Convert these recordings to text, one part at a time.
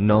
9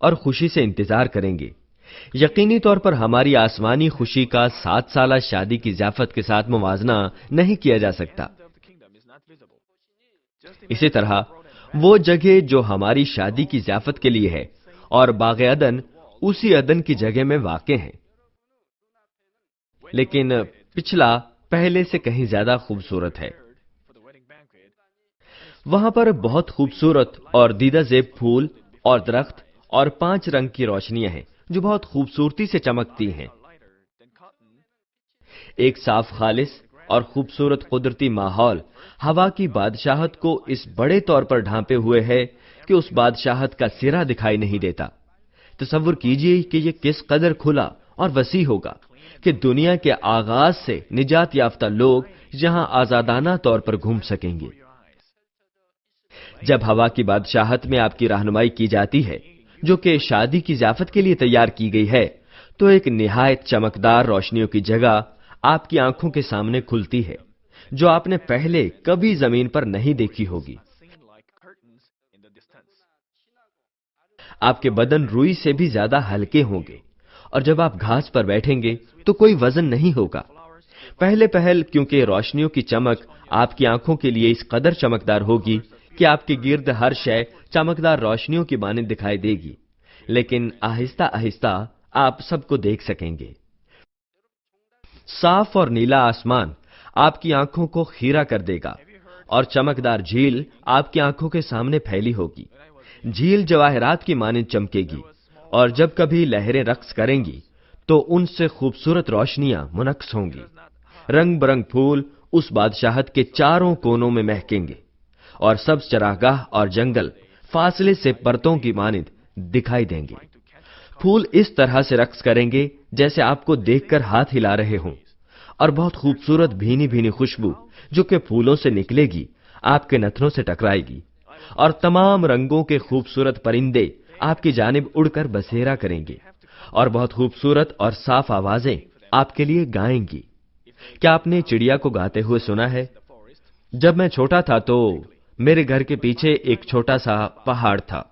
اور خوشی سے انتظار کریں گے۔ یقینی طور پر ہماری آسمانی خوشی کا 7 سالہ شادی کی ضیافت کے ساتھ موازنہ نہیں کیا جا سکتا۔ اسی طرح وہ جگہ جو ہماری شادی کی ضیافت کے لیے ہے اور باغ عدن اسی عدن کی جگہ میں واقع ہے، لیکن پچھلا پہلے سے کہیں زیادہ خوبصورت ہے۔ وہاں پر بہت خوبصورت اور دیدہ زیب پھول اور درخت اور 5 رنگ کی روشنیاں ہیں جو بہت خوبصورتی سے چمکتی ہیں۔ ایک صاف خالص اور خوبصورت قدرتی ماحول ہوا کی بادشاہت کو اس بڑے طور پر ڈھانپے ہوئے ہے کہ اس بادشاہت کا سرا دکھائی نہیں دیتا۔ تصور کیجئے کہ یہ کس قدر کھلا اور وسیع ہوگا کہ دنیا کے آغاز سے نجات یافتہ لوگ یہاں آزادانہ طور پر گھوم سکیں گے۔ جب ہوا کی بادشاہت میں آپ کی رہنمائی کی جاتی ہے جو کہ شادی کی ضیافت کے لیے تیار کی گئی ہے، تو ایک نہایت چمکدار روشنیوں کی جگہ آپ کی آنکھوں کے سامنے کھلتی ہے جو آپ نے پہلے کبھی زمین پر نہیں دیکھی ہوگی۔ آپ کے بدن روئی سے بھی زیادہ ہلکے ہوں گے، اور جب آپ گھاس پر بیٹھیں گے تو کوئی وزن نہیں ہوگا۔ پہلے پہل کیونکہ روشنیوں کی چمک آپ کی آنکھوں کے لیے اس قدر چمکدار ہوگی کہ آپ کے گرد ہر شے چمکدار روشنیوں کی مانند دکھائی دے گی، لیکن آہستہ آہستہ آپ سب کو دیکھ سکیں گے۔ صاف اور نیلا آسمان آپ کی آنکھوں کو خیرہ کر دے گا، اور چمکدار جھیل آپ کی آنکھوں کے سامنے پھیلی ہوگی۔ جھیل جواہرات کی مانند چمکے گی، اور جب کبھی لہریں رقص کریں گی تو ان سے خوبصورت روشنیاں منعکس ہوں گی۔ رنگ برنگ پھول اس بادشاہت کے چاروں کونوں میں مہکیں گے، اور سبز چراگاہ اور جنگل فاصلے سے پرتوں کی مانند دکھائی دیں گے۔ پھول اس طرح سے رقص کریں گے جیسے آپ کو دیکھ کر ہاتھ ہلا رہے ہوں، اور بہت خوبصورت بھینی بھینی خوشبو جو کہ پھولوں سے نکلے گی آپ کے نتنوں سے ٹکرائے گی، اور تمام رنگوں کے خوبصورت پرندے آپ کی جانب اڑ کر بسیرا کریں گے، اور بہت خوبصورت اور صاف آوازیں آپ کے لیے گائیں گی۔ کیا آپ نے چڑیا کو گاتے ہوئے سنا ہے؟ جب میں چھوٹا تھا تو میرے گھر کے پیچھے ایک چھوٹا سا پہاڑ تھا۔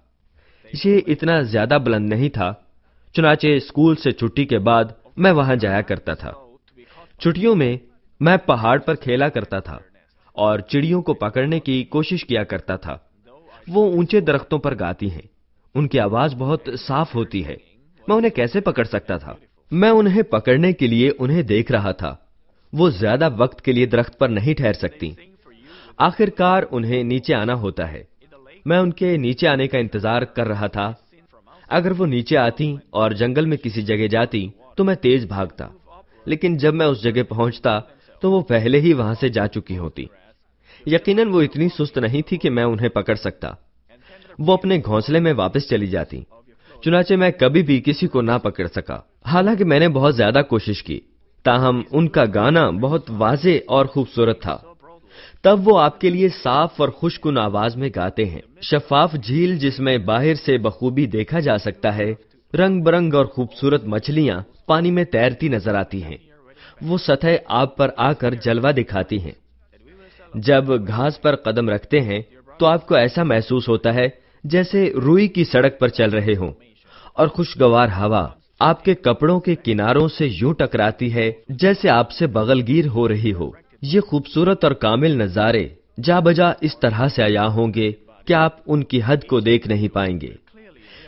یہ اتنا زیادہ بلند نہیں تھا، چنانچہ اسکول سے چھٹی کے بعد میں وہاں جایا کرتا تھا۔ چھٹیوں میں میں پہاڑ پر کھیلا کرتا تھا اور چڑیوں کو پکڑنے کی کوشش کیا کرتا تھا۔ وہ اونچے درختوں پر گاتی ہیں، ان کی آواز بہت صاف ہوتی ہے۔ میں انہیں کیسے پکڑ سکتا تھا؟ میں انہیں پکڑنے کے لیے انہیں دیکھ رہا تھا۔ وہ زیادہ وقت کے لیے درخت پر نہیں ٹھہر سکتی۔ آخر کار انہیں نیچے آنا ہوتا ہے۔ میں ان کے نیچے آنے کا انتظار کر رہا تھا۔ اگر وہ نیچے آتی اور جنگل میں کسی جگہ جاتی تو میں تیز بھاگتا، لیکن جب میں اس جگہ پہنچتا تو وہ پہلے ہی وہاں سے جا چکی ہوتی۔ یقیناً وہ اتنی سست نہیں تھی کہ میں انہیں پکڑ سکتا۔ وہ اپنے گھونسلے میں واپس چلی جاتی، چنانچہ میں کبھی بھی کسی کو نہ پکڑ سکا، حالانکہ میں نے بہت زیادہ کوشش کی۔ تاہم ان کا گانا بہت واضح اور خوبصورت تھا۔ تب وہ آپ کے لیے صاف اور خوشگوار آواز میں گاتے ہیں۔ شفاف جھیل جس میں باہر سے بخوبی دیکھا جا سکتا ہے، رنگ برنگ اور خوبصورت مچھلیاں پانی میں تیرتی نظر آتی ہیں۔ وہ سطح آب پر آ کر جلوہ دکھاتی ہیں۔ جب گھاس پر قدم رکھتے ہیں تو آپ کو ایسا محسوس ہوتا ہے جیسے روئی کی سڑک پر چل رہے ہوں، اور خوشگوار ہوا آپ کے کپڑوں کے کناروں سے یوں ٹکراتی ہے جیسے آپ سے بغل گیر ہو رہی ہو۔ یہ خوبصورت اور کامل نظارے جا بجا اس طرح سے عیاں ہوں گے کہ آپ ان کی حد کو دیکھ نہیں پائیں گے۔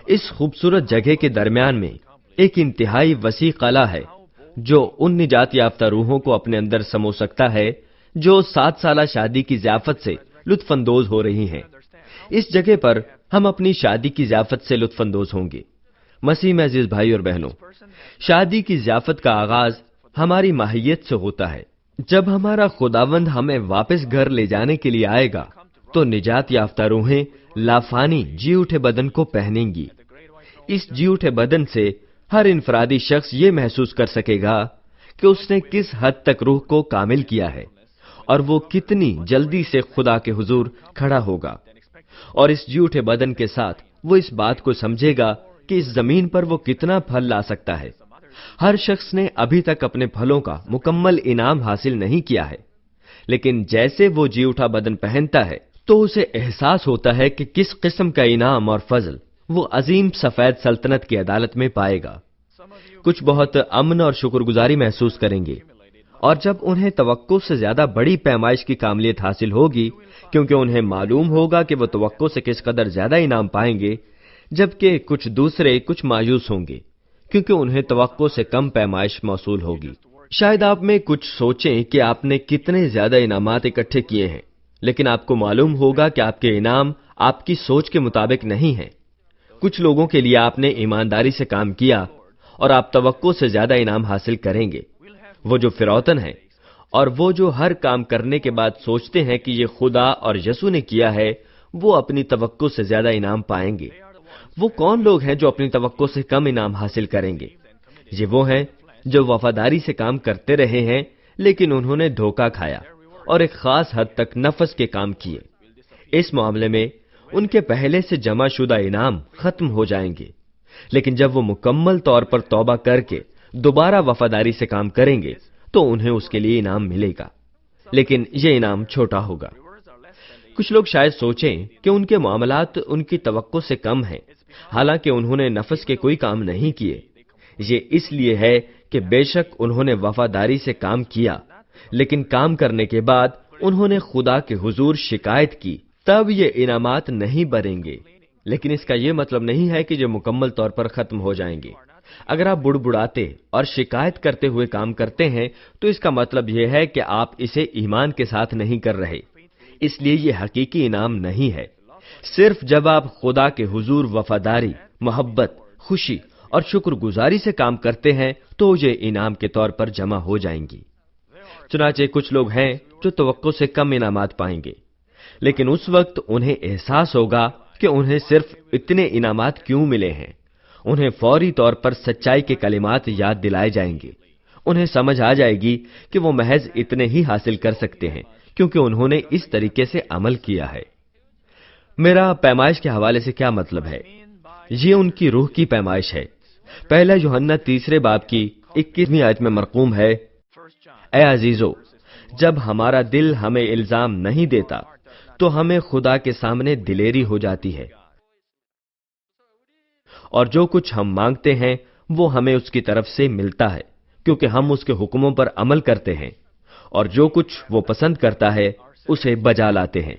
اس خوبصورت جگہ کے درمیان میں ایک انتہائی وسیع قلعہ ہے جو ان نجات یافتہ روحوں کو اپنے اندر سمو سکتا ہے جو 7 سالہ شادی کی ضیافت سے لطف اندوز ہو رہی ہیں۔ اس جگہ پر ہم اپنی شادی کی ضیافت سے لطف اندوز ہوں گے۔ مسیح میں عزیز بھائی اور بہنوں، شادی کی ضیافت کا آغاز ہماری ماہیت سے ہوتا ہے۔ جب ہمارا خداوند ہمیں واپس گھر لے جانے کے لیے آئے گا تو نجات یافتہ روحیں لافانی جی اٹھے بدن کو پہنیں گی۔ اس جی اٹھے بدن سے ہر انفرادی شخص یہ محسوس کر سکے گا کہ اس نے کس حد تک روح کو کامل کیا ہے، اور وہ کتنی جلدی سے خدا کے حضور کھڑا ہوگا۔ اور اس جی اٹھے بدن کے ساتھ وہ اس بات کو سمجھے گا کہ اس زمین پر وہ کتنا پھل لا سکتا ہے۔ ہر شخص نے ابھی تک اپنے پھلوں کا مکمل انعام حاصل نہیں کیا ہے، لیکن جیسے وہ جی اٹھا بدن پہنتا ہے تو اسے احساس ہوتا ہے کہ کس قسم کا انعام اور فضل وہ عظیم سفید سلطنت کی عدالت میں پائے گا۔ کچھ بہت امن اور شکر گزاری محسوس کریں گے، اور جب انہیں توقع سے زیادہ بڑی پیمائش کی کاملیت حاصل ہوگی، کیونکہ انہیں معلوم ہوگا کہ وہ توقع سے کس قدر زیادہ انعام پائیں گے، جبکہ کچھ دوسرے کچھ مایوس ہوں گے، کیونکہ انہیں توقع سے کم پیمائش موصول ہوگی۔ شاید آپ میں کچھ سوچیں کہ آپ نے کتنے زیادہ انعامات اکٹھے کیے ہیں، لیکن آپ کو معلوم ہوگا کہ آپ کے انعام آپ کی سوچ کے مطابق نہیں ہیں۔ کچھ لوگوں کے لیے آپ نے ایمانداری سے کام کیا اور آپ توقع سے زیادہ انعام حاصل کریں گے۔ وہ جو فروتن ہیں اور وہ جو ہر کام کرنے کے بعد سوچتے ہیں کہ یہ خدا اور یسوع نے کیا ہے، وہ اپنی توقع سے زیادہ انعام پائیں گے۔ وہ کون لوگ ہیں جو اپنی توقع سے کم انعام حاصل کریں گے؟ یہ وہ ہیں جو وفاداری سے کام کرتے رہے ہیں، لیکن انہوں نے دھوکہ کھایا اور ایک خاص حد تک نفس کے کام کیے۔ اس معاملے میں ان کے پہلے سے جمع شدہ انعام ختم ہو جائیں گے، لیکن جب وہ مکمل طور پر توبہ کر کے دوبارہ وفاداری سے کام کریں گے تو انہیں اس کے لیے انعام ملے گا، لیکن یہ انعام چھوٹا ہوگا۔ کچھ لوگ شاید سوچیں کہ ان کے معاملات ان کی توقع سے کم ہیں، حالانکہ انہوں نے نفس کے کوئی کام نہیں کیے۔ یہ اس لیے ہے کہ بے شک انہوں نے وفاداری سے کام کیا، لیکن کام کرنے کے بعد انہوں نے خدا کے حضور شکایت کی، تب یہ انعامات نہیں بڑھیں گے۔ لیکن اس کا یہ مطلب نہیں ہے کہ یہ مکمل طور پر ختم ہو جائیں گے۔ اگر آپ بڑبڑاتے اور شکایت کرتے ہوئے کام کرتے ہیں تو اس کا مطلب یہ ہے کہ آپ اسے ایمان کے ساتھ نہیں کر رہے، اس لیے یہ حقیقی انعام نہیں ہے۔ صرف جب آپ خدا کے حضور وفاداری، محبت، خوشی اور شکر گزاری سے کام کرتے ہیں تو یہ انعام کے طور پر جمع ہو جائیں گی۔ چنانچہ کچھ لوگ ہیں جو توقع سے کم انعامات پائیں گے، لیکن اس وقت انہیں احساس ہوگا کہ انہیں صرف اتنے انعامات کیوں ملے ہیں۔ انہیں فوری طور پر سچائی کے کلمات یاد دلائے جائیں گے۔ انہیں سمجھ آ جائے گی کہ وہ محض اتنے ہی حاصل کر سکتے ہیں کیونکہ انہوں نے اس طریقے سے عمل کیا ہے۔ میرا پیمائش کے حوالے سے کیا مطلب ہے؟ یہ ان کی روح کی پیمائش ہے۔ پہلا یوحنا 3 باب کی 21ویں آیت میں مرقوم ہے، اے عزیزو، جب ہمارا دل ہمیں الزام نہیں دیتا تو ہمیں خدا کے سامنے دلیری ہو جاتی ہے، اور جو کچھ ہم مانگتے ہیں وہ ہمیں اس کی طرف سے ملتا ہے، کیونکہ ہم اس کے حکموں پر عمل کرتے ہیں، اور جو کچھ وہ پسند کرتا ہے اسے بجا لاتے ہیں۔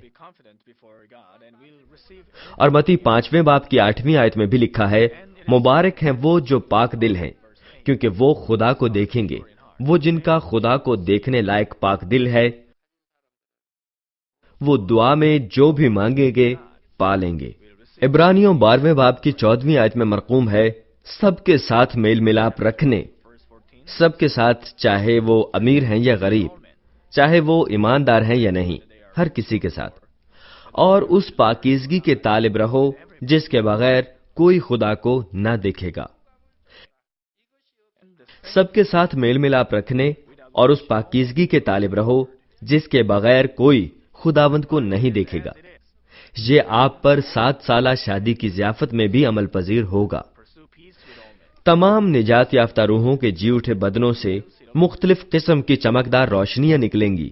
اور متی 5ویں باب کی 8ویں آیت میں بھی لکھا ہے، مبارک ہیں وہ جو پاک دل ہیں، کیونکہ وہ خدا کو دیکھیں گے۔ وہ جن کا خدا کو دیکھنے لائق پاک دل ہے، وہ دعا میں جو بھی مانگیں گے پا لیں گے۔ عبرانیوں 12ویں باب کی 14ویں آیت میں مرقوم ہے، سب کے ساتھ میل ملاپ رکھنے، سب کے ساتھ، چاہے وہ امیر ہیں یا غریب، چاہے وہ ایماندار ہیں یا نہیں، ہر کسی کے ساتھ، اور اس پاکیزگی کے طالب رہو جس کے بغیر کوئی خدا کو نہ دیکھے گا۔ سب کے ساتھ میل ملاپ رکھنے اور اس پاکیزگی کے طالب رہو جس کے بغیر کوئی خداوند کو نہیں دیکھے گا۔ یہ آپ پر 7 سالہ شادی کی ضیافت میں بھی عمل پذیر ہوگا۔ تمام نجات یافتہ روحوں کے جی اٹھے بدنوں سے مختلف قسم کی چمکدار روشنیاں نکلیں گی،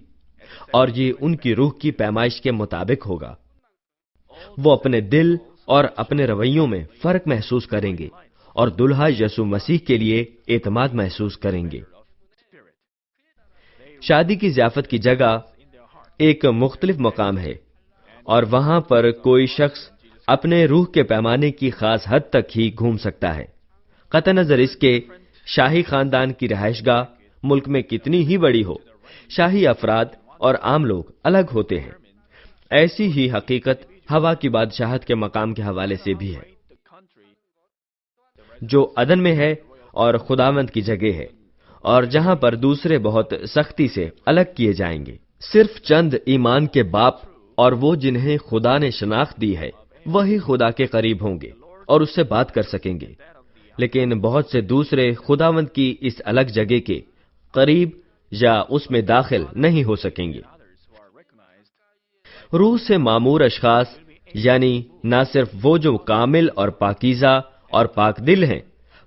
اور یہ ان کی روح کی پیمائش کے مطابق ہوگا۔ وہ اپنے دل اور اپنے رویوں میں فرق محسوس کریں گے اور دلہا یسوع مسیح کے لیے اعتماد محسوس کریں گے۔ شادی کی ضیافت کی جگہ ایک مختلف مقام ہے، اور وہاں پر کوئی شخص اپنے روح کے پیمانے کی خاص حد تک ہی گھوم سکتا ہے، قطع نظر اس کے شاہی خاندان کی رہائش گاہ ملک میں کتنی ہی بڑی ہو، شاہی افراد اور عام لوگ الگ ہوتے ہیں۔ ایسی ہی حقیقت ہوا کی بادشاہت کے مقام کے حوالے سے بھی ہے، جو عدن میں ہے اور خداوند کی جگہ ہے، اور جہاں پر دوسرے بہت سختی سے الگ کیے جائیں گے۔ صرف چند ایمان کے باپ اور وہ جنہیں خدا نے شناخت دی ہے وہی خدا کے قریب ہوں گے اور اس سے بات کر سکیں گے، لیکن بہت سے دوسرے خداوند کی اس الگ جگہ کے قریب یا اس میں داخل نہیں ہو سکیں گے۔ روح سے معمور اشخاص، یعنی نہ صرف وہ جو کامل اور پاکیزہ اور پاک دل ہیں،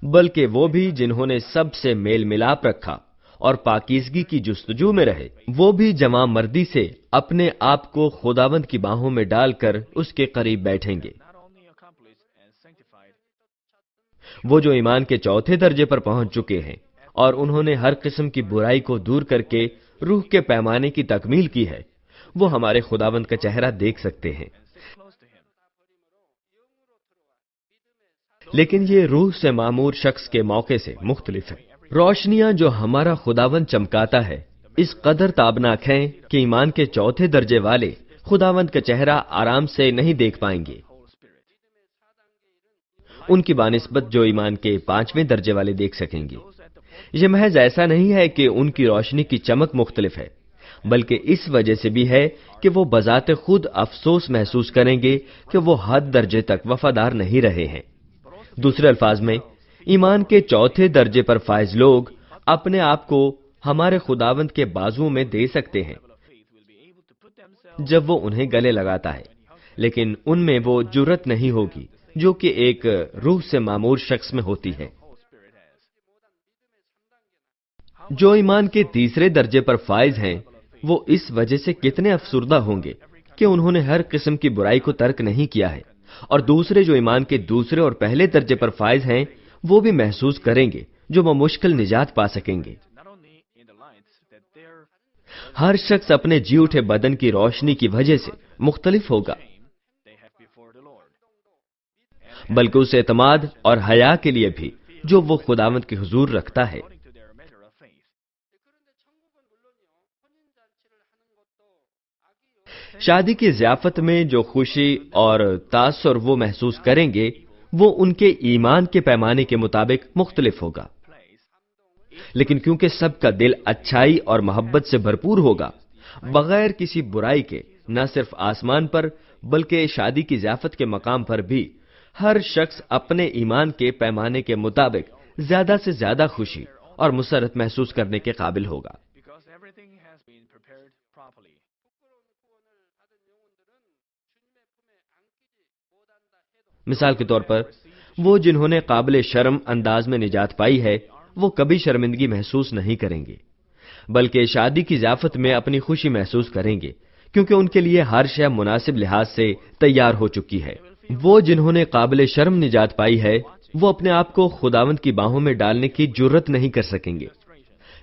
بلکہ وہ بھی جنہوں نے سب سے میل ملاپ رکھا اور پاکیزگی کی جستجو میں رہے، وہ بھی جمع مردی سے اپنے آپ کو خداوند کی باہوں میں ڈال کر اس کے قریب بیٹھیں گے۔ وہ جو ایمان کے چوتھے درجے پر پہنچ چکے ہیں اور انہوں نے ہر قسم کی برائی کو دور کر کے روح کے پیمانے کی تکمیل کی ہے، وہ ہمارے خداوند کا چہرہ دیکھ سکتے ہیں۔ لیکن یہ روح سے معمور شخص کے موقع سے مختلف ہے۔ روشنیاں جو ہمارا خداوند چمکاتا ہے اس قدر تابناک ہیں کہ ایمان کے چوتھے درجے والے خداوند کا چہرہ آرام سے نہیں دیکھ پائیں گے، ان کی بانسبت جو ایمان کے 5ویں درجے والے دیکھ سکیں گے۔ یہ محض ایسا نہیں ہے کہ ان کی روشنی کی چمک مختلف ہے، بلکہ اس وجہ سے بھی ہے کہ وہ بذات خود افسوس محسوس کریں گے کہ وہ حد درجے تک وفادار نہیں رہے ہیں۔ دوسرے الفاظ میں، ایمان کے چوتھے درجے پر فائز لوگ اپنے آپ کو ہمارے خداوند کے بازوؤں میں دے سکتے ہیں جب وہ انہیں گلے لگاتا ہے، لیکن ان میں وہ جرت نہیں ہوگی جو کہ ایک روح سے معمور شخص میں ہوتی ہے۔ جو ایمان کے تیسرے درجے پر فائز ہیں وہ اس وجہ سے کتنے افسردہ ہوں گے کہ انہوں نے ہر قسم کی برائی کو ترک نہیں کیا ہے، اور دوسرے جو ایمان کے دوسرے اور پہلے درجے پر فائز ہیں وہ بھی محسوس کریں گے جو وہ مشکل نجات پا سکیں گے۔ ہر شخص اپنے جی اٹھے بدن کی روشنی کی وجہ سے مختلف ہوگا، بلکہ اس اعتماد اور حیا کے لیے بھی جو وہ خداوند کے حضور رکھتا ہے۔ شادی کی ضیافت میں جو خوشی اور تاثر وہ محسوس کریں گے وہ ان کے ایمان کے پیمانے کے مطابق مختلف ہوگا، لیکن کیونکہ سب کا دل اچھائی اور محبت سے بھرپور ہوگا، بغیر کسی برائی کے، نہ صرف آسمان پر بلکہ شادی کی ضیافت کے مقام پر بھی ہر شخص اپنے ایمان کے پیمانے کے مطابق زیادہ سے زیادہ خوشی اور مسرت محسوس کرنے کے قابل ہوگا۔ مثال کے طور پر، وہ جنہوں نے قابل شرم انداز میں نجات پائی ہے وہ کبھی شرمندگی محسوس نہیں کریں گے، بلکہ شادی کی ضیافت میں اپنی خوشی محسوس کریں گے، کیونکہ ان کے لیے ہر شے مناسب لحاظ سے تیار ہو چکی ہے۔ وہ جنہوں نے قابل شرم نجات پائی ہے وہ اپنے آپ کو خداوند کی باہوں میں ڈالنے کی جرت نہیں کر سکیں گے۔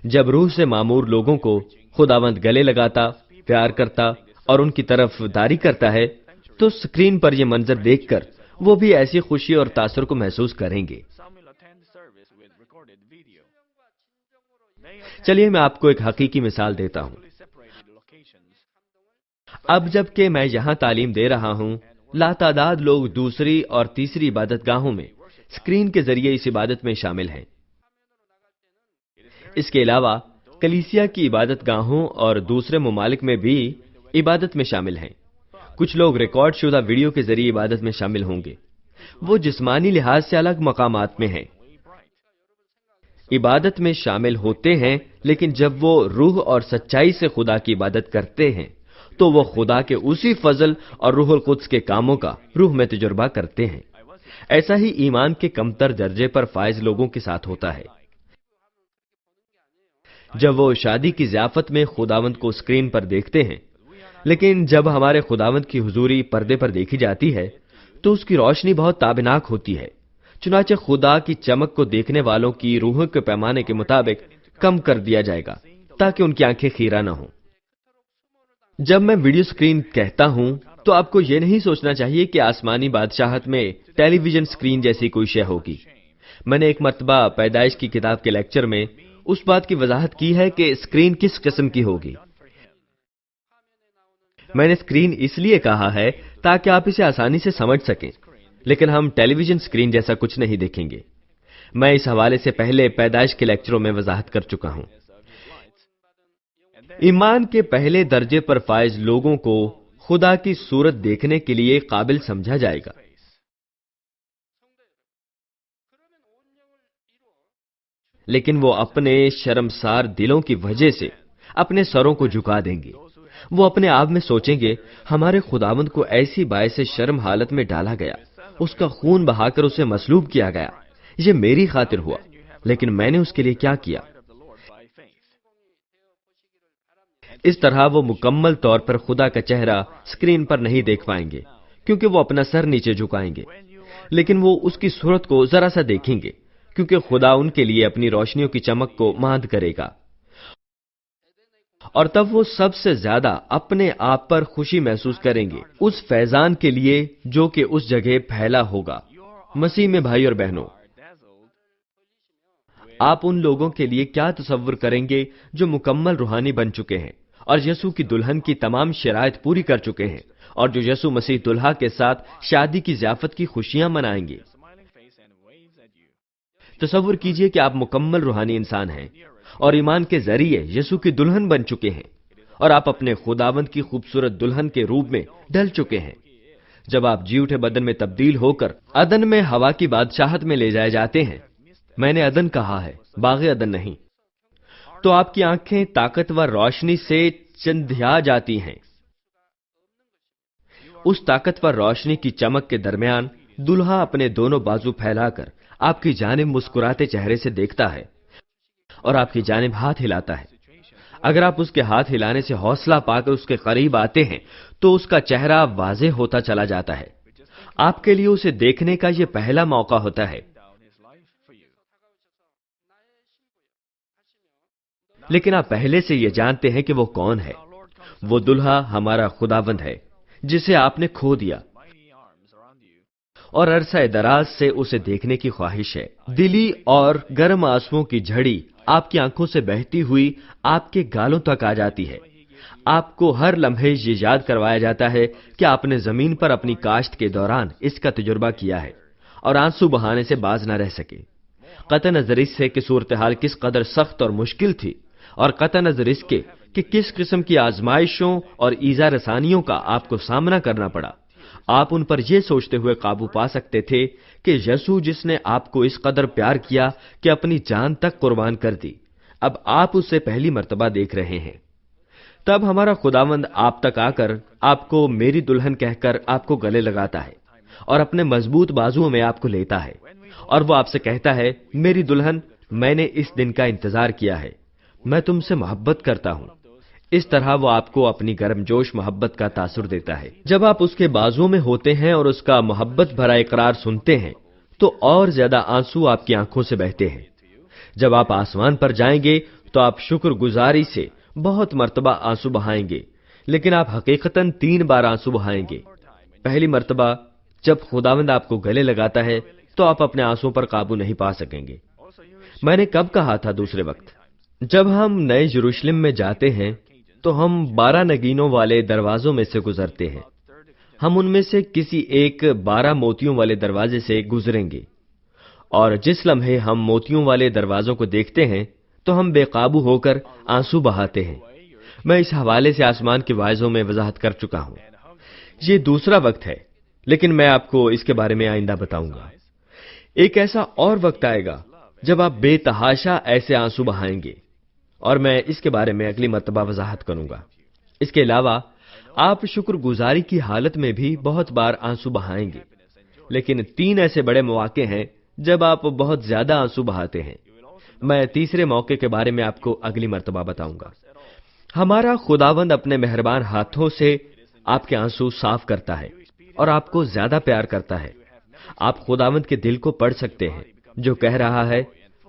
جب روح سے معمور لوگوں کو خداوند گلے لگاتا، پیار کرتا اور ان کی طرف داری کرتا ہے تو اسکرین پر یہ منظر دیکھ کر وہ بھی ایسی خوشی اور تاثر کو محسوس کریں گے۔ چلیے میں آپ کو ایک حقیقی مثال دیتا ہوں۔ اب جب کہ میں یہاں تعلیم دے رہا ہوں، لاتعداد لوگ دوسری اور تیسری عبادت گاہوں میں اسکرین کے ذریعے اس عبادت میں شامل ہیں۔ اس کے علاوہ کلیسیا کی عبادت گاہوں اور دوسرے ممالک میں بھی عبادت میں شامل ہیں۔ کچھ لوگ ریکارڈ شدہ ویڈیو کے ذریعے عبادت میں شامل ہوں گے۔ وہ جسمانی لحاظ سے الگ مقامات میں ہیں، عبادت میں شامل ہوتے ہیں، لیکن جب وہ روح اور سچائی سے خدا کی عبادت کرتے ہیں تو وہ خدا کے اسی فضل اور روح القدس کے کاموں کا روح میں تجربہ کرتے ہیں۔ ایسا ہی ایمان کے کمتر درجے پر فائز لوگوں کے ساتھ ہوتا ہے۔ جب وہ شادی کی ضیافت میں خداوند کو اسکرین پر دیکھتے ہیں، لیکن جب ہمارے خداوند کی حضوری پردے پر دیکھی جاتی ہے تو اس کی روشنی بہت تابناک ہوتی ہے، چنانچہ خدا کی چمک کو دیکھنے والوں کی روحوں کے پیمانے کے مطابق کم کر دیا جائے گا تاکہ ان کی آنکھیں خیرہ نہ ہوں۔ جب میں ویڈیو اسکرین کہتا ہوں تو آپ کو یہ نہیں سوچنا چاہیے کہ آسمانی بادشاہت میں ٹیلی ویژن اسکرین جیسی کوئی شے ہوگی۔ میں نے ایک مرتبہ پیدائش کی کتاب کے لیکچر میں اس بات کی وضاحت کی ہے کہ اسکرین کس قسم کی ہوگی۔ میں نے اسکرین اس لیے کہا ہے تاکہ آپ اسے آسانی سے سمجھ سکیں، لیکن ہم ٹیلی ویژن اسکرین جیسا کچھ نہیں دیکھیں گے۔ میں اس حوالے سے پہلے پیدائش کے لیکچروں میں وضاحت کر چکا ہوں۔ ایمان کے پہلے درجے پر فائز لوگوں کو خدا کی صورت دیکھنے کے لیے قابل سمجھا جائے گا، لیکن وہ اپنے شرمسار دلوں کی وجہ سے اپنے سروں کو جھکا دیں گے۔ وہ اپنے آپ میں سوچیں گے، ہمارے خداوند کو ایسی باعث شرم حالت میں ڈالا گیا، اس کا خون بہا کر اسے مصلوب کیا گیا، یہ میری خاطر ہوا، لیکن میں نے اس کے لیے کیا کیا؟ اس طرح وہ مکمل طور پر خدا کا چہرہ اسکرین پر نہیں دیکھ پائیں گے، کیونکہ وہ اپنا سر نیچے جھکائیں گے۔ لیکن وہ اس کی صورت کو ذرا سا دیکھیں گے، کیونکہ خدا ان کے لیے اپنی روشنیوں کی چمک کو ماند کرے گا، اور تب وہ سب سے زیادہ اپنے آپ پر خوشی محسوس کریں گے اس فیضان کے لیے جو کہ اس جگہ پھیلا ہوگا۔ مسیح میں بھائی اور بہنوں، آپ ان لوگوں کے لیے کیا تصور کریں گے جو مکمل روحانی بن چکے ہیں اور یسوع کی دلہن کی تمام شرائط پوری کر چکے ہیں، اور جو یسوع مسیح دلہا کے ساتھ شادی کی ضیافت کی خوشیاں منائیں گے؟ تصور کیجئے کہ آپ مکمل روحانی انسان ہیں اور ایمان کے ذریعے یسوع کی دلہن بن چکے ہیں، اور آپ اپنے خداوند کی خوبصورت دلہن کے روپ میں ڈھل چکے ہیں۔ جب آپ جی اٹھے بدن میں تبدیل ہو کر عدن میں ہوا کی بادشاہت میں لے جائے جاتے ہیں، میں نے عدن کہا ہے، باغ عدن نہیں، تو آپ کی آنکھیں طاقتور روشنی سے چندھیا جاتی ہیں۔ اس طاقتور روشنی کی چمک کے درمیان دلہا اپنے دونوں بازو پھیلا کر آپ کی جانب مسکراتے چہرے سے دیکھتا ہے اور آپ کی جانب ہاتھ ہلاتا ہے۔ اگر آپ اس کے ہاتھ ہلانے سے حوصلہ پا کر اس کے قریب آتے ہیں تو اس کا چہرہ واضح ہوتا چلا جاتا ہے۔ آپ کے لیے اسے دیکھنے کا یہ پہلا موقع ہوتا ہے۔ لیکن آپ پہلے سے یہ جانتے ہیں کہ وہ کون ہے۔ وہ دلہا ہمارا خداوند ہے جسے آپ نے کھو دیا، اور عرصہ دراز سے اسے دیکھنے کی خواہش ہے۔ دلی اور گرم آنسوؤں کی جھڑی آپ کی آنکھوں سے بہتی ہوئی آپ کے گالوں تک آ جاتی ہے۔ آپ کو ہر لمحے یہ یاد کروایا جاتا ہے کہ آپ نے زمین پر اپنی کاشت کے دوران اس کا تجربہ کیا ہے اور آنسو بہانے سے باز نہ رہ سکے۔ قطع نظر اس سے کہ صورتحال کس قدر سخت اور مشکل تھی، اور قطع نظر اس کے کہ کس قسم کی آزمائشوں اور ایذا رسانیوں کا آپ کو سامنا کرنا پڑا، آپ ان پر یہ سوچتے ہوئے قابو پا سکتے تھے کہ یسوع جس نے آپ کو اس قدر پیار کیا کہ اپنی جان تک قربان کر دی، اب آپ اسے پہلی مرتبہ دیکھ رہے ہیں۔ تب ہمارا خداوند آپ تک آ کر آپ کو میری دلہن کہہ کر آپ کو گلے لگاتا ہے اور اپنے مضبوط بازوؤں میں آپ کو لیتا ہے، اور وہ آپ سے کہتا ہے، میری دلہن، میں نے اس دن کا انتظار کیا ہے، میں تم سے محبت کرتا ہوں۔ اس طرح وہ آپ کو اپنی گرم جوش محبت کا تاثر دیتا ہے۔ جب آپ اس کے بازوؤں میں ہوتے ہیں اور اس کا محبت بھرا اقرار سنتے ہیں تو اور زیادہ آنسو آپ کی آنکھوں سے بہتے ہیں۔ جب آپ آسمان پر جائیں گے تو آپ شکر گزاری سے بہت مرتبہ آنسو بہائیں گے، لیکن آپ حقیقتاً 3 بار آنسو بہائیں گے۔ پہلی مرتبہ جب خداوند آپ کو گلے لگاتا ہے تو آپ اپنے آنسوؤں پر قابو نہیں پا سکیں گے۔ میں نے کب کہا تھا دوسرے وقت؟ جب ہم نئے یروشلم میں جاتے ہیں تو ہم 12 نگینوں والے دروازوں میں سے گزرتے ہیں۔ ہم ان میں سے کسی ایک 12 موتیوں والے دروازے سے گزریں گے، اور جس لمحے ہم موتیوں والے دروازوں کو دیکھتے ہیں تو ہم بے قابو ہو کر آنسو بہاتے ہیں۔ میں اس حوالے سے آسمان کے واعظوں میں وضاحت کر چکا ہوں۔ یہ دوسرا وقت ہے، لیکن میں آپ کو اس کے بارے میں آئندہ بتاؤں گا۔ ایک ایسا اور وقت آئے گا جب آپ بے تحاشا ایسے آنسو بہائیں گے، اور میں اس کے بارے میں اگلی مرتبہ وضاحت کروں گا۔ اس کے علاوہ آپ شکر گزاری کی حالت میں بھی بہت بار آنسو بہائیں گے، لیکن 3 ایسے بڑے مواقع ہیں جب آپ بہت زیادہ آنسو بہاتے ہیں۔ میں تیسرے موقع کے بارے میں آپ کو اگلی مرتبہ بتاؤں گا۔ ہمارا خداوند اپنے مہربان ہاتھوں سے آپ کے آنسو صاف کرتا ہے اور آپ کو زیادہ پیار کرتا ہے۔ آپ خداوند کے دل کو پڑھ سکتے ہیں جو کہہ رہا ہے،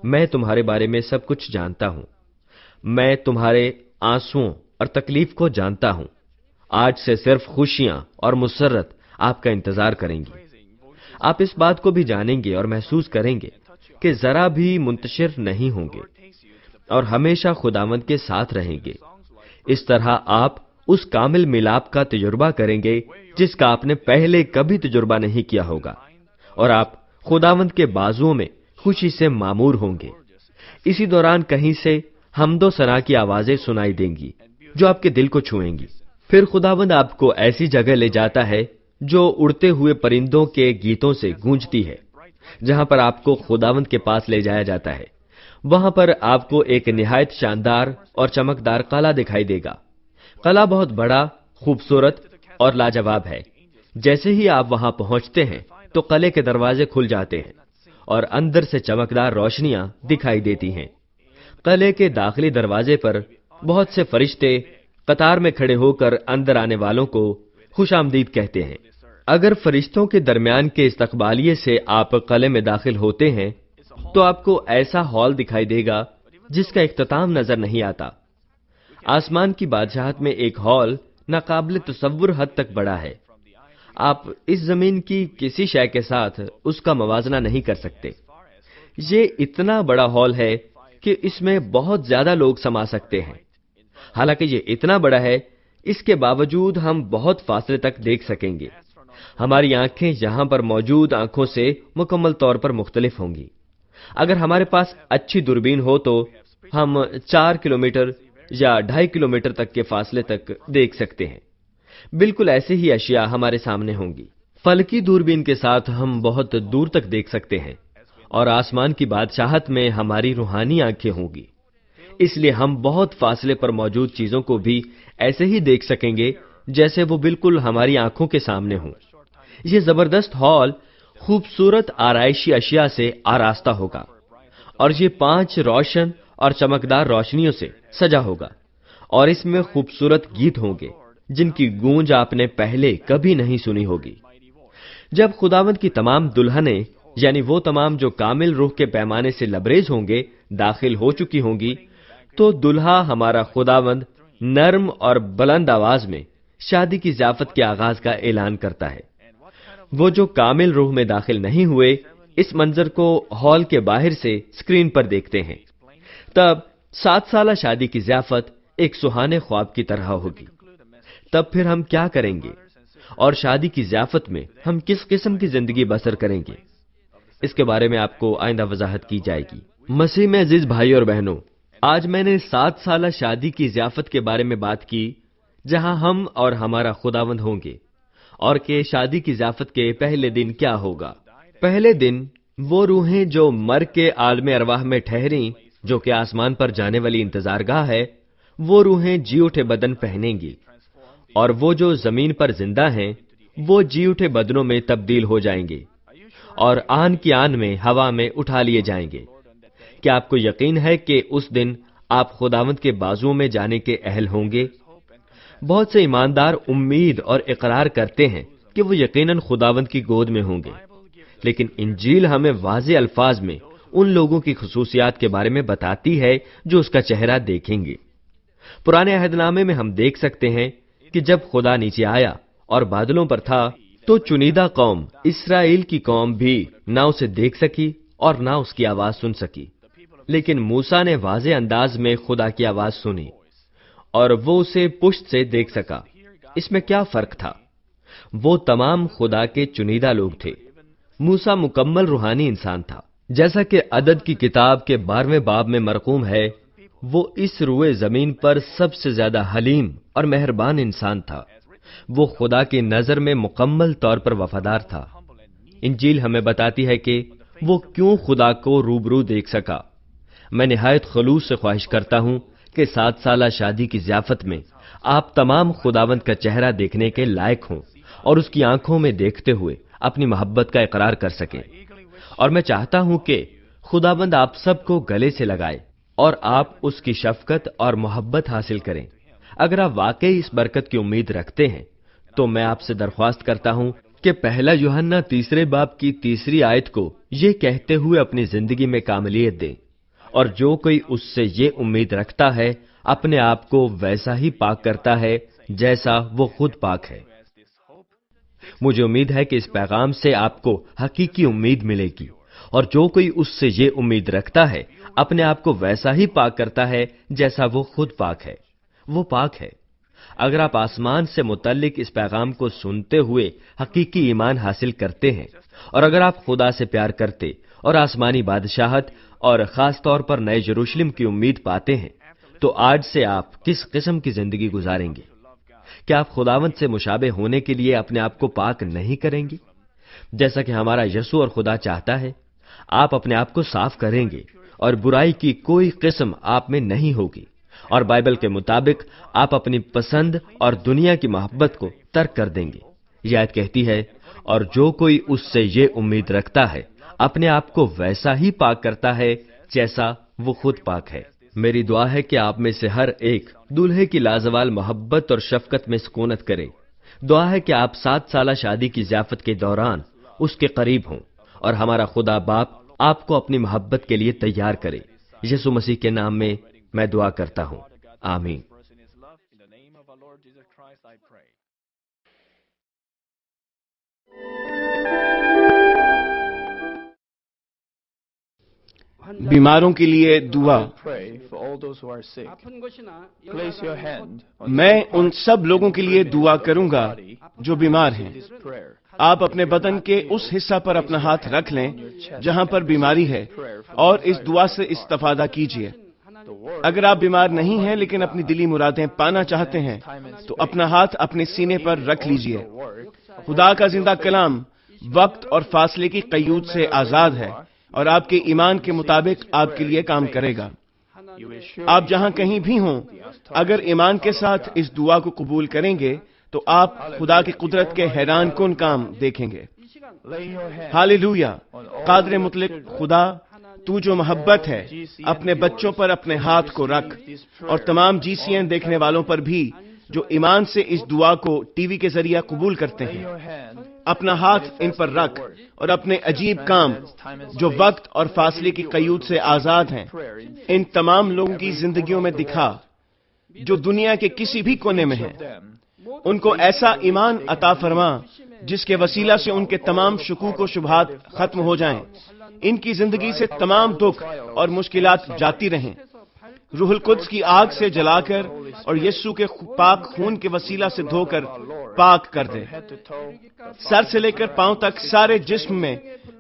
میں تمہارے بارے میں سب کچھ جانتا ہوں، میں تمہارے آنسوؤں اور تکلیف کو جانتا ہوں۔ آج سے صرف خوشیاں اور مسرت آپ کا انتظار کریں گی۔ آپ اس بات کو بھی جانیں گے اور محسوس کریں گے کہ ذرا بھی منتشر نہیں ہوں گے اور ہمیشہ خداوند کے ساتھ رہیں گے۔ اس طرح آپ اس کامل ملاپ کا تجربہ کریں گے جس کا آپ نے پہلے کبھی تجربہ نہیں کیا ہوگا، اور آپ خداوند کے بازوؤں میں خوشی سے معمور ہوں گے۔ اسی دوران کہیں سے حمد و ثنا کی آوازیں سنائی دیں گی جو آپ کے دل کو چھوئیں گی۔ پھر خداوند آپ کو ایسی جگہ لے جاتا ہے جو اڑتے ہوئے پرندوں کے گیتوں سے گونجتی ہے، جہاں پر آپ کو خداوند کے پاس لے جایا جاتا ہے۔ وہاں پر آپ کو ایک نہایت شاندار اور چمکدار قلعہ دکھائی دے گا۔ قلعہ بہت بڑا، خوبصورت اور لاجواب ہے۔ جیسے ہی آپ وہاں پہنچتے ہیں تو قلعے کے دروازے کھل جاتے ہیں اور اندر سے چمکدار روشنیاں دکھائی دیتی ہیں۔ قلعے کے داخلی دروازے پر بہت سے فرشتے قطار میں کھڑے ہو کر اندر آنے والوں کو خوش آمدید کہتے ہیں۔ اگر فرشتوں کے درمیان کے استقبالیے سے آپ قلعے میں داخل ہوتے ہیں تو آپ کو ایسا ہال دکھائی دے گا جس کا اختتام نظر نہیں آتا۔ آسمان کی بادشاہت میں ایک ہال ناقابل تصور حد تک بڑا ہے۔ آپ اس زمین کی کسی شے کے ساتھ اس کا موازنہ نہیں کر سکتے۔ یہ اتنا بڑا ہال ہے کہ اس میں بہت زیادہ لوگ سما سکتے ہیں۔ حالانکہ یہ اتنا بڑا ہے، اس کے باوجود ہم بہت فاصلے تک دیکھ سکیں گے۔ ہماری آنکھیں یہاں پر موجود آنکھوں سے مکمل طور پر مختلف ہوں گی۔ اگر ہمارے پاس اچھی دوربین ہو تو ہم 4 کلومیٹر یا 2.5 کلومیٹر تک کے فاصلے تک دیکھ سکتے ہیں۔ بالکل ایسے ہی اشیاء ہمارے سامنے ہوں گی۔ فلکی دوربین کے ساتھ ہم بہت دور تک دیکھ سکتے ہیں، اور آسمان کی بادشاہت میں ہماری روحانی آنکھیں ہوں گی۔ اس لیے ہم بہت فاصلے پر موجود چیزوں کو بھی ایسے ہی دیکھ سکیں گے جیسے وہ بالکل ہماری آنکھوں کے سامنے ہوں۔ یہ زبردست ہال خوبصورت آرائشی اشیاء سے آراستہ ہوگا، اور یہ 5 روشن اور چمکدار روشنیوں سے سجا ہوگا، اور اس میں خوبصورت گیت ہوں گے جن کی گونج آپ نے پہلے کبھی نہیں سنی ہوگی۔ جب خداوند کی تمام دلہنیں، یعنی وہ تمام جو کامل روح کے پیمانے سے لبریز ہوں گے، داخل ہو چکی ہوں گی، تو دلہا ہمارا خداوند نرم اور بلند آواز میں شادی کی ضیافت کے آغاز کا اعلان کرتا ہے۔ وہ جو کامل روح میں داخل نہیں ہوئے، اس منظر کو ہال کے باہر سے اسکرین پر دیکھتے ہیں۔ تب 7 سالہ شادی کی ضیافت ایک سہانے خواب کی طرح ہوگی۔ تب پھر ہم کیا کریں گے، اور شادی کی ضیافت میں ہم کس قسم کی زندگی بسر کریں گے، اس کے بارے میں آپ کو آئندہ وضاحت کی جائے گی۔ مسیح میں عزیز بھائی اور بہنوں، آج میں نے 7 سالہ شادی کی ضیافت کے بارے میں بات کی، جہاں ہم اور ہمارا خداوند ہوں گے، اور کہ شادی کی ضیافت کے پہلے دن کیا ہوگا۔ پہلے دن وہ روحیں جو مر کے عالم ارواح میں ٹھہریں، جو کہ آسمان پر جانے والی انتظار گاہ ہے، وہ روحیں جی اٹھے بدن پہنیں گی، اور وہ جو زمین پر زندہ ہیں وہ جی اٹھے بدنوں میں تبدیل ہو جائیں گے، اور آن کی آن میں ہوا میں اٹھا لیے جائیں گے۔ کیا آپ کو یقین ہے کہ اس دن آپ خداوند کے بازوؤں میں جانے کے اہل ہوں گے؟ بہت سے ایماندار امید اور اقرار کرتے ہیں کہ وہ یقیناً خداوند کی گود میں ہوں گے، لیکن انجیل ہمیں واضح الفاظ میں ان لوگوں کی خصوصیات کے بارے میں بتاتی ہے جو اس کا چہرہ دیکھیں گے۔ پرانے عہد نامے میں ہم دیکھ سکتے ہیں کہ جب خدا نیچے آیا اور بادلوں پر تھا تو چنیدہ قوم اسرائیل کی قوم بھی نہ اسے دیکھ سکی اور نہ اس کی آواز سن سکی، لیکن موسیٰ نے واضح انداز میں خدا کی آواز سنی اور وہ اسے پشت سے دیکھ سکا۔ اس میں کیا فرق تھا؟ وہ تمام خدا کے چنیدہ لوگ تھے۔ موسیٰ مکمل روحانی انسان تھا، جیسا کہ عدد کی کتاب کے 12ویں باب میں مرقوم ہے۔ وہ اس روئے زمین پر سب سے زیادہ حلیم اور مہربان انسان تھا۔ وہ خدا کی نظر میں مکمل طور پر وفادار تھا۔ انجیل ہمیں بتاتی ہے کہ وہ کیوں خدا کو روبرو دیکھ سکا۔ میں نہایت خلوص سے خواہش کرتا ہوں کہ 7 سالہ شادی کی ضیافت میں آپ تمام خداوند کا چہرہ دیکھنے کے لائق ہوں اور اس کی آنکھوں میں دیکھتے ہوئے اپنی محبت کا اقرار کر سکیں۔ اور میں چاہتا ہوں کہ خداوند آپ سب کو گلے سے لگائے اور آپ اس کی شفقت اور محبت حاصل کریں۔ اگر آپ واقعی اس برکت کی امید رکھتے ہیں تو میں آپ سے درخواست کرتا ہوں کہ 1 یوحنا 3 باب کی 3 آیت کو یہ کہتے ہوئے اپنی زندگی میں کاملیت دیں، اور جو کوئی اس سے یہ امید رکھتا ہے اپنے آپ کو ویسا ہی پاک کرتا ہے جیسا وہ خود پاک ہے۔ مجھے امید ہے کہ اس پیغام سے آپ کو حقیقی امید ملے گی، اور جو کوئی اس سے یہ امید رکھتا ہے اپنے آپ کو ویسا ہی پاک کرتا ہے جیسا وہ خود پاک ہے۔ وہ پاک ہے۔ اگر آپ آسمان سے متعلق اس پیغام کو سنتے ہوئے حقیقی ایمان حاصل کرتے ہیں، اور اگر آپ خدا سے پیار کرتے اور آسمانی بادشاہت اور خاص طور پر نئے یروشلم کی امید پاتے ہیں، تو آج سے آپ کس قسم کی زندگی گزاریں گے؟ کیا آپ خداوند سے مشابہ ہونے کے لیے اپنے آپ کو پاک نہیں کریں گے جیسا کہ ہمارا یسوع اور خدا چاہتا ہے؟ آپ اپنے آپ کو صاف کریں گے اور برائی کی کوئی قسم آپ میں نہیں ہوگی، اور بائبل کے مطابق آپ اپنی پسند اور دنیا کی محبت کو ترک کر دیں گے۔ یہ آیت کہتی ہے، اور جو کوئی اس سے یہ امید رکھتا ہے اپنے آپ کو ویسا ہی پاک کرتا ہے جیسا وہ خود پاک ہے۔ میری دعا ہے کہ آپ میں سے ہر ایک دولہے کی لازوال محبت اور شفقت میں سکونت کرے، دعا ہے کہ آپ 7 سالہ شادی کی ضیافت کے دوران اس کے قریب ہوں اور ہمارا خدا باپ آپ کو اپنی محبت کے لیے تیار کرے. یسوع مسیح کے نام میں میں دعا کرتا ہوں. آمین. بیماروں کے لیے دعا. میں ان سب لوگوں کے لیے دعا کروں گا جو بیمار ہیں. آپ اپنے بدن کے اس حصہ پر اپنا ہاتھ رکھ لیں جہاں پر بیماری ہے اور اس دعا سے استفادہ کیجیے. اگر آپ بیمار نہیں ہیں لیکن اپنی دلی مرادیں پانا چاہتے ہیں تو اپنا ہاتھ اپنے سینے پر رکھ لیجیے. خدا کا زندہ کلام وقت اور فاصلے کی قیود سے آزاد ہے اور آپ کے ایمان کے مطابق آپ کے لیے کام کرے گا. آپ جہاں کہیں بھی ہوں، اگر ایمان کے ساتھ اس دعا کو قبول کریں گے تو آپ خدا کی قدرت کے حیران کن کام دیکھیں گے. ہاللویا. قادر مطلق خدا، تو جو محبت ہے، اپنے بچوں پر اپنے ہاتھ کو رکھ اور تمام GCN دیکھنے والوں پر بھی جو ایمان سے اس دعا کو ٹی وی کے ذریعہ قبول کرتے ہیں. اپنا ہاتھ ان پر رکھ اور اپنے عجیب کام جو وقت اور فاصلے کی قیود سے آزاد ہیں ان تمام لوگوں کی زندگیوں میں دکھا جو دنیا کے کسی بھی کونے میں ہیں. ان کو ایسا ایمان عطا فرما جس کے وسیلہ سے ان کے تمام شکوک و شبہات ختم ہو جائیں. ان کی زندگی سے تمام دکھ اور مشکلات جاتی رہیں. روح القدس کی آگ سے جلا کر اور یسوع کے پاک خون کے وسیلہ سے دھو کر پاک کر دے. سر سے لے کر پاؤں تک سارے جسم میں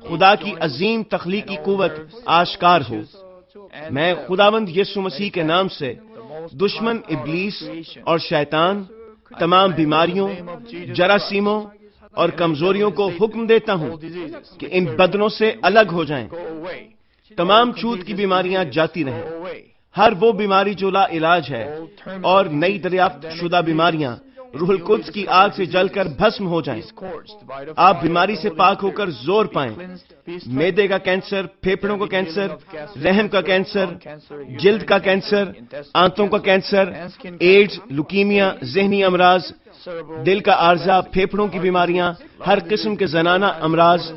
خدا کی عظیم تخلیقی قوت آشکار ہو. میں خداوند یسوع مسیح کے نام سے دشمن ابلیس اور شیطان، تمام بیماریوں، جراثیموں اور کمزوریوں کو حکم دیتا ہوں کہ ان بدنوں سے الگ ہو جائیں. تمام چھوت کی بیماریاں جاتی رہیں. ہر وہ بیماری جو لا علاج ہے اور نئی دریافت شدہ بیماریاں روح القدس کی آگ سے جل کر بھسم ہو جائیں. آپ بیماری سے پاک ہو کر زور پائیں. معدے کا کینسر، پھیپھڑوں کا کینسر، رحم کا کینسر، جلد کا کینسر، آنتوں کا کینسر، ایڈز، لیوکیمیا، ذہنی امراض، دل کا عارضہ، پھیپھڑوں کی بیماریاں، ہر قسم کے زنانہ امراض،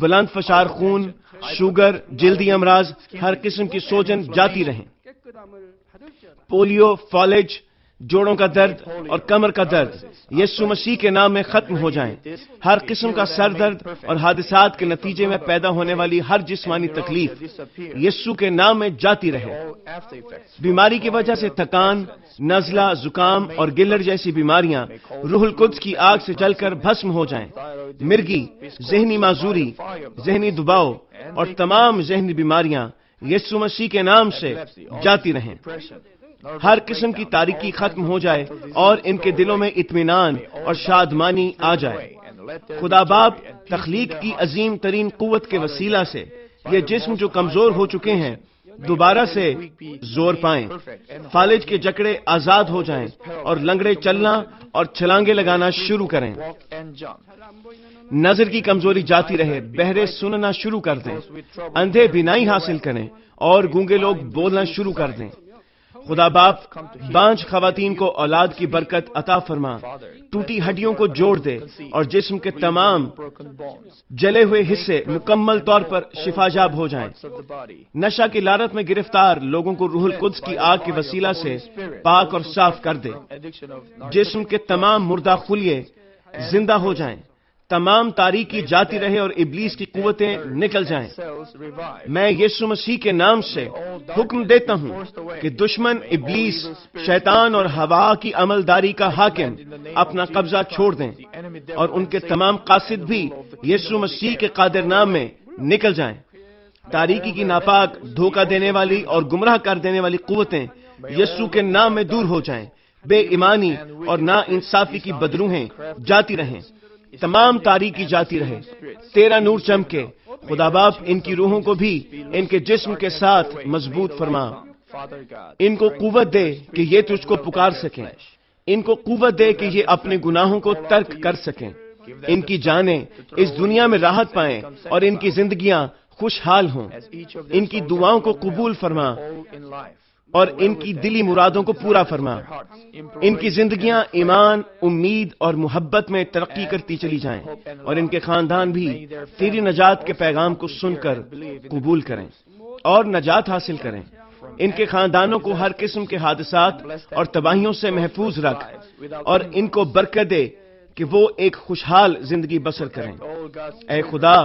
بلند فشار خون، شوگر، جلدی امراض، ہر قسم کی سوجن جاتی رہیں. پولیو، فالج، جوڑوں کا درد اور کمر کا درد یسوع مسیح کے نام میں ختم ہو جائیں. ہر قسم کا سر درد اور حادثات کے نتیجے میں پیدا ہونے والی ہر جسمانی تکلیف یسوع کے نام میں جاتی رہے. بیماری کی وجہ سے تھکان، نزلہ، زکام اور گلر جیسی بیماریاں روح القدس کی آگ سے جل کر بھسم ہو جائیں. مرگی، ذہنی معذوری، ذہنی دباؤ اور تمام ذہنی بیماریاں یسوع مسیح کے نام سے جاتی رہیں. ہر قسم کی تاریکی ختم ہو جائے اور ان کے دلوں میں اطمینان اور شادمانی آ جائے. خدا باپ تخلیق کی عظیم ترین قوت کے وسیلہ سے یہ جسم جو کمزور ہو چکے ہیں دوبارہ سے زور پائیں. فالج کے جکڑے آزاد ہو جائیں اور لنگڑے چلنا اور چھلانگے لگانا شروع کریں. نظر کی کمزوری جاتی رہے، بہرے سننا شروع کر دیں، اندھے بینائی حاصل کریں اور گونگے لوگ بولنا شروع کر دیں. خدا باپ بانجھ خواتین کو اولاد کی برکت عطا فرما، ٹوٹی ہڈیوں کو جوڑ دے اور جسم کے تمام جلے ہوئے حصے مکمل طور پر شفا یاب ہو جائیں. نشہ کی لعنت میں گرفتار لوگوں کو روح القدس کی آگ کے وسیلہ سے پاک اور صاف کر دے. جسم کے تمام مردہ خلیے زندہ ہو جائیں، تمام تاریکی جاتی رہے اور ابلیس کی قوتیں نکل جائیں. میں یسوع مسیح کے نام سے حکم دیتا ہوں کہ دشمن ابلیس، شیطان اور ہوا کی عملداری کا حاکم اپنا قبضہ چھوڑ دیں اور ان کے تمام قاصد بھی یسوع مسیح کے قادر نام میں نکل جائیں. تاریکی کی ناپاک، دھوکہ دینے والی اور گمراہ کر دینے والی قوتیں یسوع کے نام میں دور ہو جائیں. بے ایمانی اور نا انصافی کی بدروہیں جاتی رہیں، تمام تاریکی جاتی رہے. تیرا نور چمکے. خدا باپ ان کی روحوں کو بھی ان کے جسم کے ساتھ مضبوط فرما. ان کو قوت دے کہ یہ تجھ کو پکار سکیں. ان کو قوت دے کہ یہ اپنے گناہوں کو ترک کر سکیں. ان کی جانیں اس دنیا میں راحت پائیں اور ان کی زندگیاں خوشحال ہوں. ان کی دعاؤں کو قبول فرما. اور ان کی دلی مرادوں کو پورا فرما. ان کی زندگیاں ایمان، امید اور محبت میں ترقی کرتی چلی جائیں، اور ان کے خاندان بھی تیری نجات کے پیغام کو سن کر قبول کریں اور نجات حاصل کریں. ان کے خاندانوں کو ہر قسم کے حادثات اور تباہیوں سے محفوظ رکھ، اور ان کو برکت دے کہ وہ ایک خوشحال زندگی بسر کریں. اے خدا،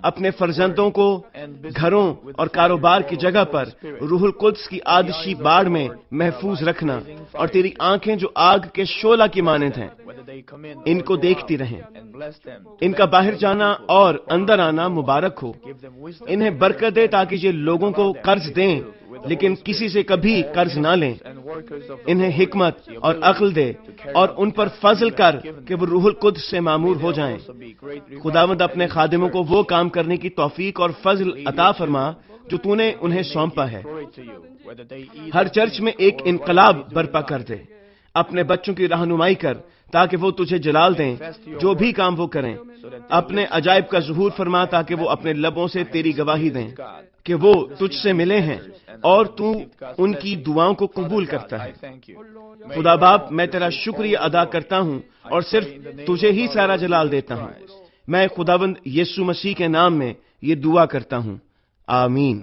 اپنے فرزندوں کو گھروں اور کاروبار کی جگہ پر روح القدس کی آتشی باڑ میں محفوظ رکھنا، اور تیری آنکھیں جو آگ کے شعلہ کی مانند ہیں ان کو دیکھتی رہیں. ان کا باہر جانا اور اندر آنا مبارک ہو. انہیں برکت دے تاکہ یہ لوگوں کو قرض دیں لیکن کسی سے کبھی قرض نہ لیں. انہیں حکمت اور عقل دے، اور ان پر فضل کر کہ وہ روح القدس سے معمور ہو جائیں. خداوند، اپنے خادموں کو وہ کام کرنے کی توفیق اور فضل عطا فرما جو تو نے انہیں سونپا ہے. ہر چرچ میں ایک انقلاب برپا کر دے. اپنے بچوں کی رہنمائی کر تاکہ وہ تجھے جلال دیں جو بھی کام وہ کریں. اپنے عجائب کا ظہور فرما تاکہ وہ اپنے لبوں سے تیری گواہی دیں کہ وہ تجھ سے ملے ہیں، اور تو ان کی دعاؤں کو قبول کرتا ہے. خدا باپ، میں تیرا شکریہ ادا کرتا ہوں اور صرف تجھے ہی سارا جلال دیتا ہوں. میں خداوند یسوع مسیح کے نام میں یہ دعا کرتا ہوں، آمین.